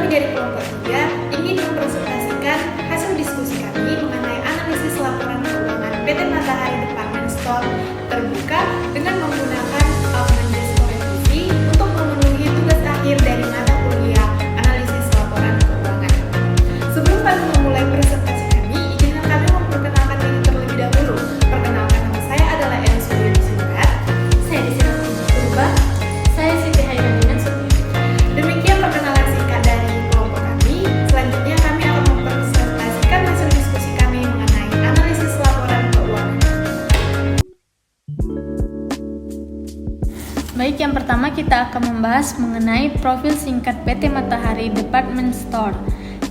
Kami dari kelompok 3 ingin mempresentasikan hasil diskusi kami mengenai analisis laporan keuangan PT Matahari Department Store terbuka dengan menggunakan Altman J-Score Revisi untuk memenuhi tugas akhir dari mata kuliah analisis laporan keuangan. Sebelum kami memulai presentasi kami, izinkan kami memperkenalkan diri terlebih dahulu. Perkenalkan, nama saya adalah Elis Wiyudi Surat. Saya Desirati Purba. Saya Siti Hairani Suti. Demikian perkenalan singkat dari kelompok kami. Selanjutnya kami akan mempresentasikan hasil diskusi kami mengenai analisis laporan keuangan. Baik, yang pertama kita akan membahas mengenai profil singkat PT Matahari Department Store.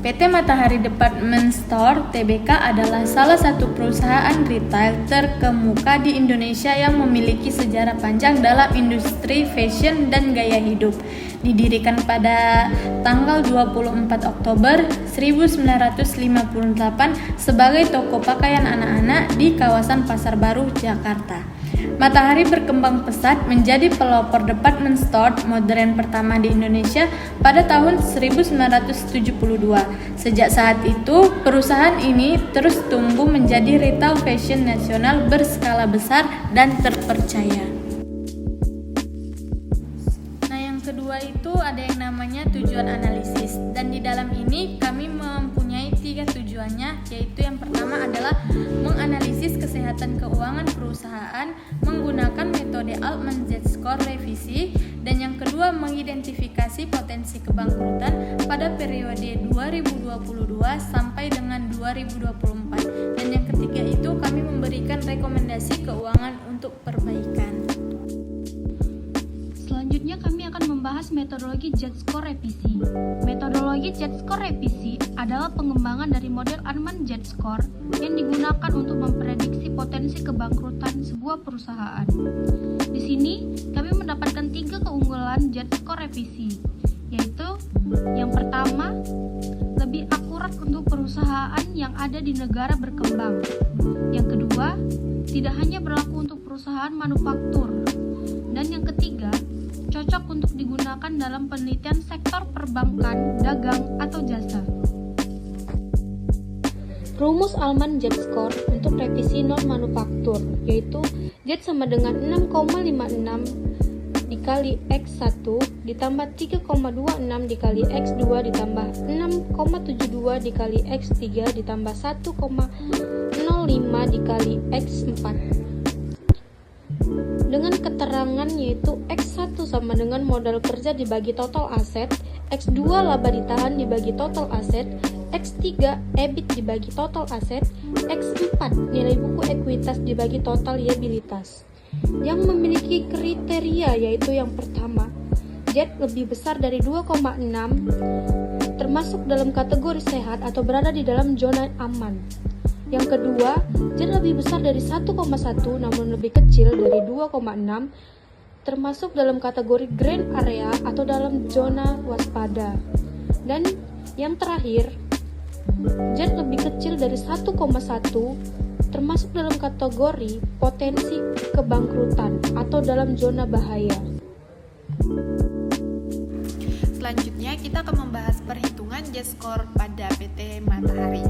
PT Matahari Department Store (TBK) adalah salah satu perusahaan retail terkemuka di Indonesia yang memiliki sejarah panjang dalam industri fashion dan gaya hidup. Didirikan pada tanggal 24 Oktober 1958 sebagai toko pakaian anak-anak di kawasan Pasar Baru, Jakarta. Matahari berkembang pesat menjadi pelopor department store modern pertama di Indonesia pada tahun 1972. Sejak saat itu, perusahaan ini terus tumbuh menjadi retail fashion nasional berskala besar dan terpercaya. Nah, yang kedua itu ada yang namanya tujuan analisis, dan di dalam ini kami mempunyai 3 tujuannya, yaitu yang pertama adalah menganalisis kesehatan keuangan perusahaan menggunakan metode Altman J-Score Revisi, dan yang kedua mengidentifikasi potensi kebangkrutan pada periode 2022 sampai dengan 2024, dan yang ketiga itu kami memberikan rekomendasi keuangan untuk perbaikan. Selanjutnya kami akan membahas metodologi J-Score Revisi. Metodologi J-Score Revisi adalah pengembangan dari model Altman J-Score yang digunakan untuk memprediksi potensi kebangkrutan sebuah perusahaan. Di sini kami mendapatkan 3 keunggulan J-Score Revisi, yaitu yang pertama, lebih akurat untuk perusahaan yang ada di negara berkembang. Yang kedua, tidak hanya berlaku untuk perusahaan manufaktur. Dan yang ketiga, cocok untuk digunakan dalam penelitian sektor perbankan, dagang, atau jasa. Rumus Altman J-Score untuk revisi non-manufaktur, yaitu Z sama dengan 6,56 dikali X1 ditambah 3,26 dikali X2 ditambah 6,72 dikali X3 ditambah 1,05 dikali X4. Dengan keterangan yaitu X1 sama dengan modal kerja dibagi total aset, X2 laba ditahan dibagi total aset, X3 EBIT dibagi total aset, X4 nilai buku ekuitas dibagi total liabilitas. Yang memiliki kriteria yaitu yang pertama, Z lebih besar dari 2,6 termasuk dalam kategori sehat atau berada di dalam zona aman. Yang kedua, Z lebih besar dari 1,1 namun lebih kecil dari 2,6 termasuk dalam kategori green area atau dalam zona waspada. Dan yang terakhir, Z lebih kecil dari 1,1 termasuk dalam kategori potensi kebangkrutan atau dalam zona bahaya. Selanjutnya kita akan membahas perhitungan J-Score pada PT Matahari.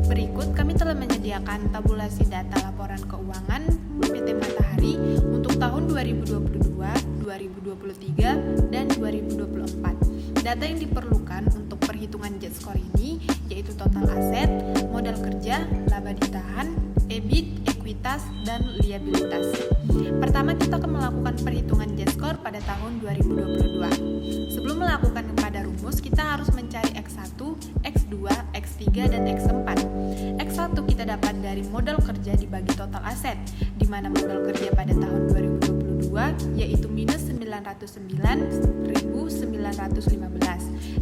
Berikut kami telah menyediakan tabulasi data laporan keuangan PT Matahari untuk tahun 2022, 2023, dan 2024. Data yang diperlukan untuk perhitungan J-Score ini yaitu total aset, modal kerja, laba ditahan, EBIT, ekuitas, dan liabilitas. Pertama, kita akan melakukan perhitungan J-Score pada tahun 2022. Sebelum melakukan pada rumus, kita harus mencari X1, X2, X3, dan X4. X1 kita dapat dari modal kerja dibagi total aset, di mana modal kerja pada tahun 2022 yaitu minus 909.915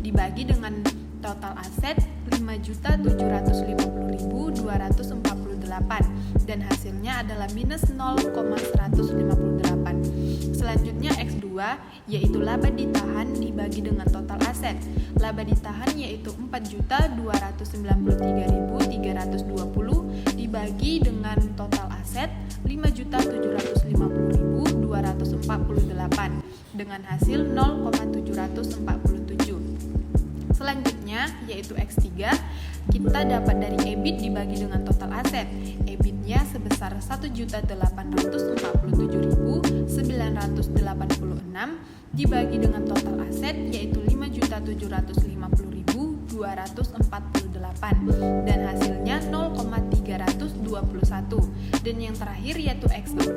dibagi dengan total aset 5.750.248 dan hasilnya adalah minus 0,158. Selanjutnya X2 yaitu laba ditahan dibagi dengan total aset. Laba ditahan yaitu 4.293.320 dibagi dengan total aset 5.750.248 dengan hasil 0,747. Selanjutnya selanjutnya yaitu X3, kita dapat dari EBIT dibagi dengan total aset. EBIT-nya sebesar 1.847.986 dibagi dengan total aset yaitu 5.750.248 dan hasilnya 0,321. Dan yang terakhir yaitu X4,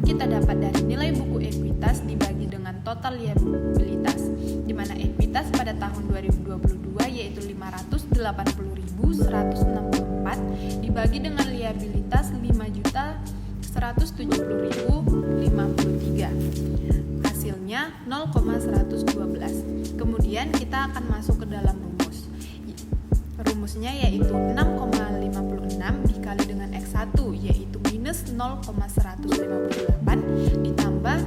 kita dapat dari nilai buku ekuitas dibagi dengan total liabilitas, di mana ekuitas pada tahun 2022 yaitu 580.164 dibagi dengan liabilitas 5.170.053. Hasilnya 0,112. Kemudian kita akan masuk ke dalam rumus. Rumusnya yaitu 6,56 dikali dengan X1 yaitu minus 0,158 ditambah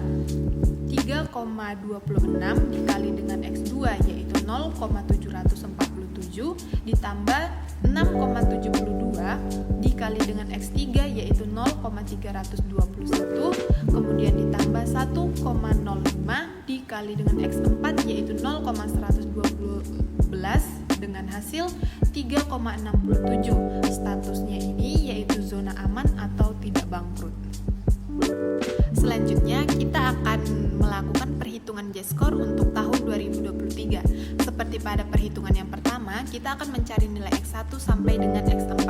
3,26 dikali dengan X2 yaitu 0,747 ditambah 6,72 dikali dengan X3 yaitu 0,321 kemudian ditambah 1,05 dikali dengan X4 yaitu 0,112 dengan hasil 3,67. Statusnya ini yaitu zona aman atau tidak bangkrut. Selanjutnya kita akan melakukan perhitungan J-score untuk tahun 2023. Seperti pada perhitungan yang pertama, kita akan mencari nilai X1 sampai dengan X4.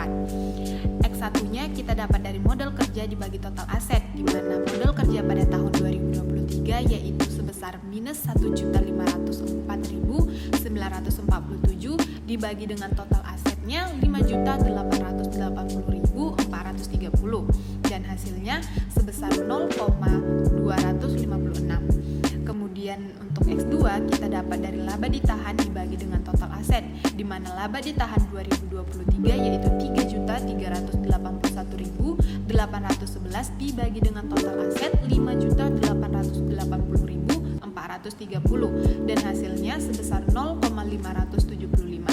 X1-nya kita dapat dari modal kerja dibagi total aset, di mana modal kerja pada tahun 2023 yaitu sebesar minus 1.504.947 dibagi dengan total asetnya 5.880.430 dan hasilnya sebesar 0,256. Kemudian untuk X2 kita dapat dari laba ditahan dibagi dengan total aset, di mana laba ditahan 2023 yaitu 3.881.811 dibagi dengan total aset 5.880.430 dan hasilnya sebesar 0,575.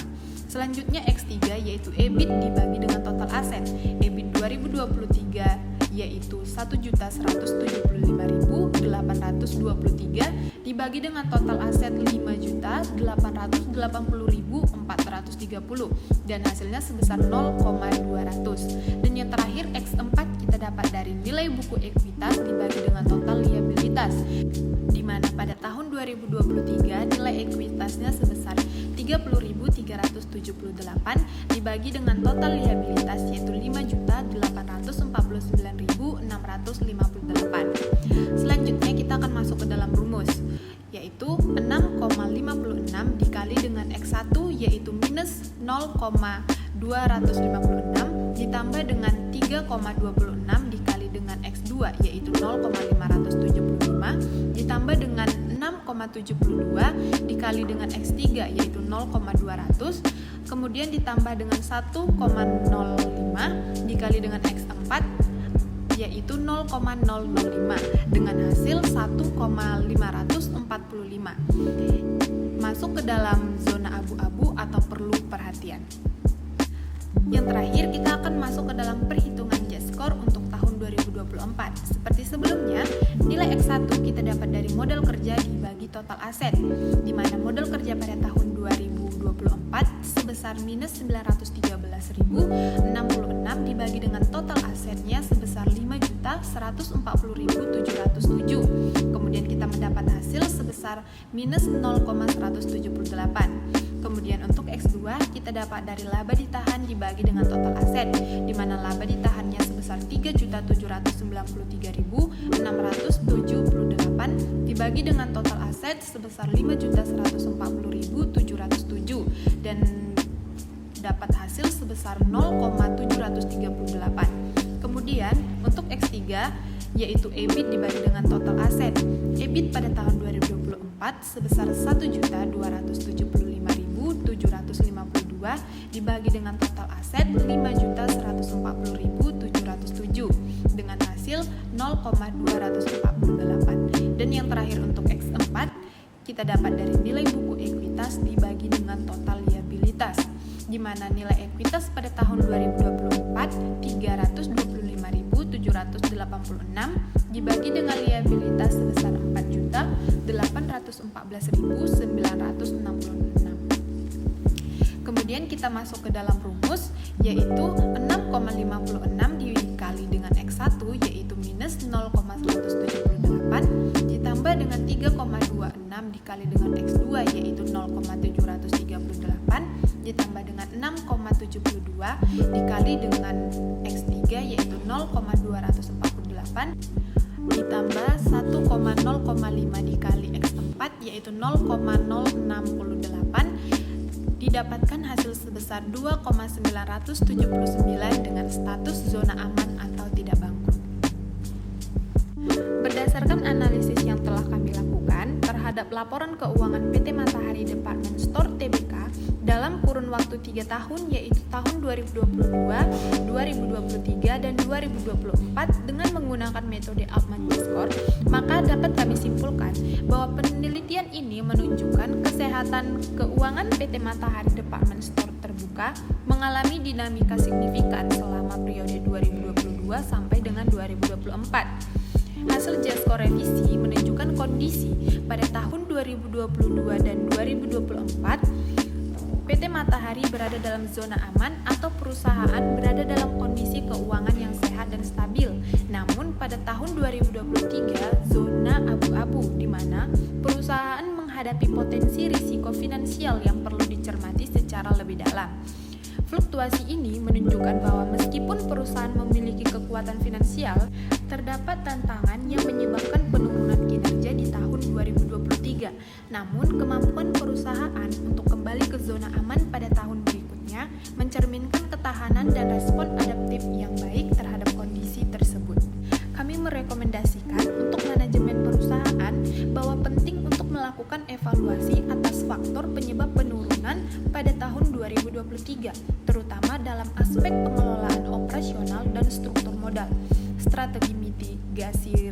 Selanjutnya X3 yaitu EBIT dibagi dengan total aset. EBIT 2023 yaitu 1.175.823 dibagi dengan total aset 5.880.430 dan hasilnya sebesar 0,200. Dan yang terakhir X4 kita dapat dari nilai buku ekuitas dibagi dengan total liabilitas, di mana pada tahun 2023 nilai ekuitasnya sebesar 30.378 dibagi dengan total liabilitas yaitu 5.849.658. Selanjutnya kita akan masuk ke dalam rumus yaitu 6,56 dikali dengan X1 yaitu minus 0,256 ditambah dengan 3,26 dikali dengan X2 yaitu 0,575 ditambah dengan 6,72 dikali dengan X3 yaitu 0,200 kemudian ditambah dengan 1,05 dikali dengan X4 yaitu 0,005 dengan hasil 1,545. Masuk ke dalam zona abu-abu atau perlu perhatian. Yang terakhir kita akan masuk ke dalam perhitungan J-score untuk tahun 2024. Seperti sebelumnya, nilai X1 kita dapat dari modal kerja dibagi total aset, di mana modal kerja pada tahun 2024 sebesar minus 913.066 dibagi dengan total asetnya sebesar 5.140.707. Kemudian kita mendapat hasil sebesar minus 0,178. Kemudian untuk X2 kita dapat dari laba ditahan dibagi dengan total aset, di mana laba ditahannya sebesar 3.793.678 dibagi dengan total aset sebesar 5.140.707 dan dapat hasil sebesar 0,738. Kemudian untuk X3 yaitu EBIT dibagi dengan total aset. EBIT pada tahun 2024 sebesar 1.275.752 dibagi dengan total aset 5.140.707 dengan hasil 0,248. Dan yang terakhir untuk X4 kita dapat dari nilai buku ekuitas dibagi dengan total liabilitas, di mana nilai ekuitas pada tahun 2024 325.786 dibagi dengan liabilitas sebesar 4.814.966. Kemudian kita masuk ke dalam rumus, yaitu 6,56 dikali dengan X1 yaitu minus 0,178 ditambah dengan 3,26 dikali dengan X2 yaitu 0,738 ditambah dengan 6,72 dikali dengan X3 yaitu 0,248 ditambah 1,0,5 dikali X4 yaitu 0,068 didapatkan hasil sebesar 2,979 dengan status zona aman atau tidak bangkrut. Berdasarkan analisis yang telah kami lakukan terhadap laporan keuangan PT Matahari Department Store Tbk dalam kurun waktu 3 tahun yaitu tahun 2022, 2023, dan 2024 dengan menggunakan metode Altman J-Score, maka dapat kami simpulkan bahwa penelitian ini menunjukkan kesehatan keuangan PT Matahari Department Store terbuka mengalami dinamika signifikan selama periode 2022 sampai dengan 2024. Hasil J-Score revisi menunjukkan kondisi pada tahun 2022 dan 2024 PT Matahari berada dalam zona aman atau perusahaan berada dalam kondisi keuangan yang sehat dan stabil. Namun pada tahun 2023 zona abu-abu di mana perusahaan menghadapi potensi risiko finansial yang perlu dicermati secara lebih dalam. Fluktuasi ini menunjukkan bahwa meskipun perusahaan memiliki kekuatan finansial, terdapat tantangan yang menyebabkan penurunan kinerja di tahun 2023. Namun, kemampuan perusahaan untuk kembali ke zona aman pada tahun berikutnya mencerminkan ketahanan dan respon adaptif yang baik terhadap kondisi tersebut. Kami merekomendasikan untuk manajemen perusahaan bahwa penting untuk melakukan evaluasi atas faktor penyebab penurunan pada tahun 2023, terutama dalam aspek pengelolaan operasional dan struktur modal, strategi mitigasi